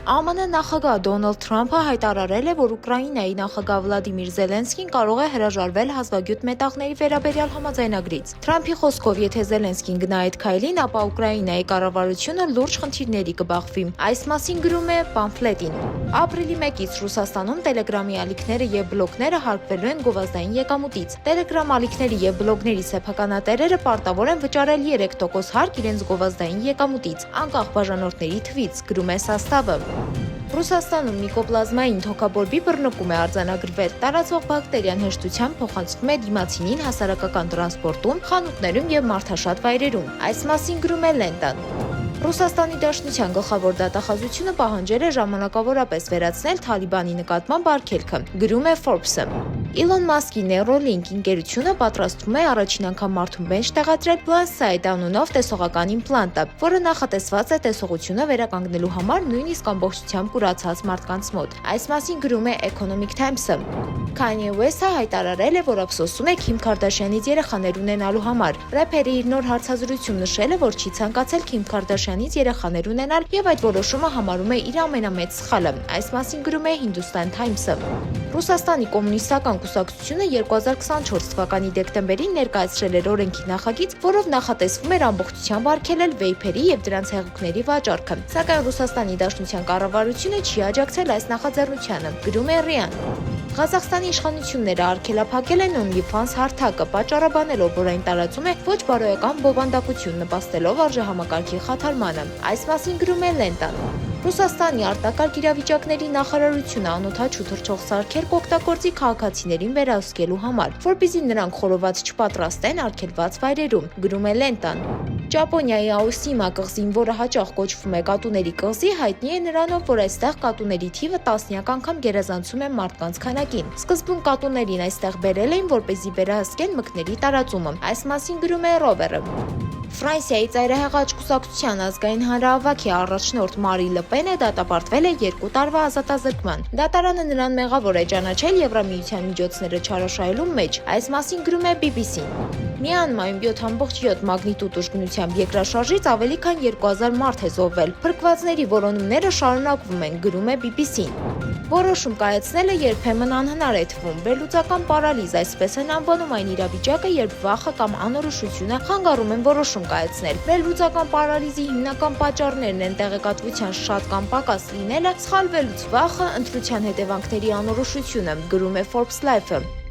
ԱՄՆ նախագահ Դոնալդ Թրամփը հայտարարել է, որ Ուկրաինայի նախագահ Վլադիմիր Զելենսկին կարող է հրաժարվել հազվագյուտ մետաղների վերաբերյալ համաձայնագրից։ Թրամփի խոսքով, եթե Զելենսկին գնա այդ քայլին, ապա Ուկրաինայի կառավարությունը լուրջ խնդիրների կբախվի։ Այս մասին գրում է Pamphlet-ին։ Ապրիլի 1-ից Ռուսաստանում Telegram-ի ալիքները եւ բլոգները հարկվելու են գովազդային եկամուտից։ Telegram ալիքների եւ բլոգների սեփականատերերը պարտավոր են վճարել 3% հարկ իրենց գովազդային եկամուտից, անկախ բաժանորդների թվից, գրում է Սաստավը։ Ռուսաստանում միկոպլազմային թոքաբորբի բռնկում է արձանագրվել։ Տարածվող բակտերիան հեշտությամբ փոխանցվում է դիմացինին հասարակական տրանսպորտում, խանութներում եւ մարդաշատ վայրերում։ Այս մասին գրում է Լենտան։ Ռուսաստանի Դաշնության գլխավոր դատախազությունը պահանջել է ժամանակավորապես վերացնել Թալիբանի նկատմամբ արգելքը, գրում է Forbes-ը։ Իլոն Մասկի Neuralink ընկերությունը պատրաստվում է առաջին անգամ մարդու մեջ տեղադրել PlanSight անունով տեսողական իմպլանտը, որը նախատեսված է տեսողությունը վերականգնելու համար նույնիսկ ամբողջությամբ կուրացած մարդկանց մոտ։ Այս մասին գրում է Economic Times-ը։ Kanye West-ը հայտարարել է, որ ափսոսում է Քիմ Քարդաշյանից երեխաներ ունենալու համար։ Рэփերը իր նոր հարցազրույցում նշել է, որ չի ցանկացել Քիմ Քարդաշյանից երեխաներ ունենալ եւ այդ որոշումը համարում է իր ամենամեծ սխալը։ Այս մասին գրում է Hindustan Times-ը։ Ռուսաստանի կոմունիստական կուսակցությունը 2024 թվականի դեկտեմբերին ներկայացրել էր օրենքի նախագիծ, որով նախատեսվում էր ամբողջությամբ արգելել վեյփերի եւ դրանց հեղուկների վաճառքը։ Սակայն Ռուսաստանի Դաշնության կառավարությունը չի աջակցել այս նախաձեռնությանը, գրում է RIA-ն։ Ղազախստանի իշխանությունները արգելափակել են OnlyFans հարթակը, պատճառաբանելով, որ այն տարածում է ոչ բարոյական բովանդակություն, նպաստելով արժեհամակարգի խաթարմանը։ Այս մասին գրում է Լենտան։ Ռուսաստանի արտակարգ իրավիճակների նախարարությունը անօդաչու թռչող սարքեր կօգտագործի քաղաքացիներին վերահսկելու համար, որպեսզի նրանք խորոված չպատրաստեն արգելված վայրերում, գրում է Լենտան։ Ճապոնիայի Աոսիմա կղզին, որը հաճախ կոչվում է կատուների կղզի, հայտնի է նրանով, որ այստեղ կատուների թիվը տասնյակ անգամ գերազանցում է մարդկանց քանակին։ Սկզբում կատուներին այստեղ բերել էին, որպեսզի վերահսկեն մկների տարածումը։ Այս մասին գրում է Rover-ը։ Ֆրանսիայի ծայրահեղաճ կուսակցության ազգային հանրահավաքի առաջնորդ Մարի Լը Պենը դատապարտվել է 2 տարվա ազատազրկման։ Դատարանը նրան մեղավոր է ճանաչել Եվրամիության միջոցները չարաշահելու մեջ։ Այս մասին գրում է BBC-ն։ Մյանմարում 7.7 մագնիտուդ ուժգնությամբ երկրաշարժից ավելի քան 2000 մարդ է զոհվել։ Փրկվածների որոնումները շարունակվում են, գրում է BBC-ն։ Որոշում կայացնելը երբեմն անհնար է թվում։ Վերլուծական պարալիզ այսպես են անվանում այն իրավիճակը, երբ վախը կամ անորոշությունը խանգարում են որոշում կայացնել։ Վերլուծական պարալիզի հիմնական պատճառներն են տեղեկատվության շատ կամ պակաս լինելը, սխալվելուց վախը, ընտրության հետևանքների անորոշությունը, գրում է Forbes Life-ը։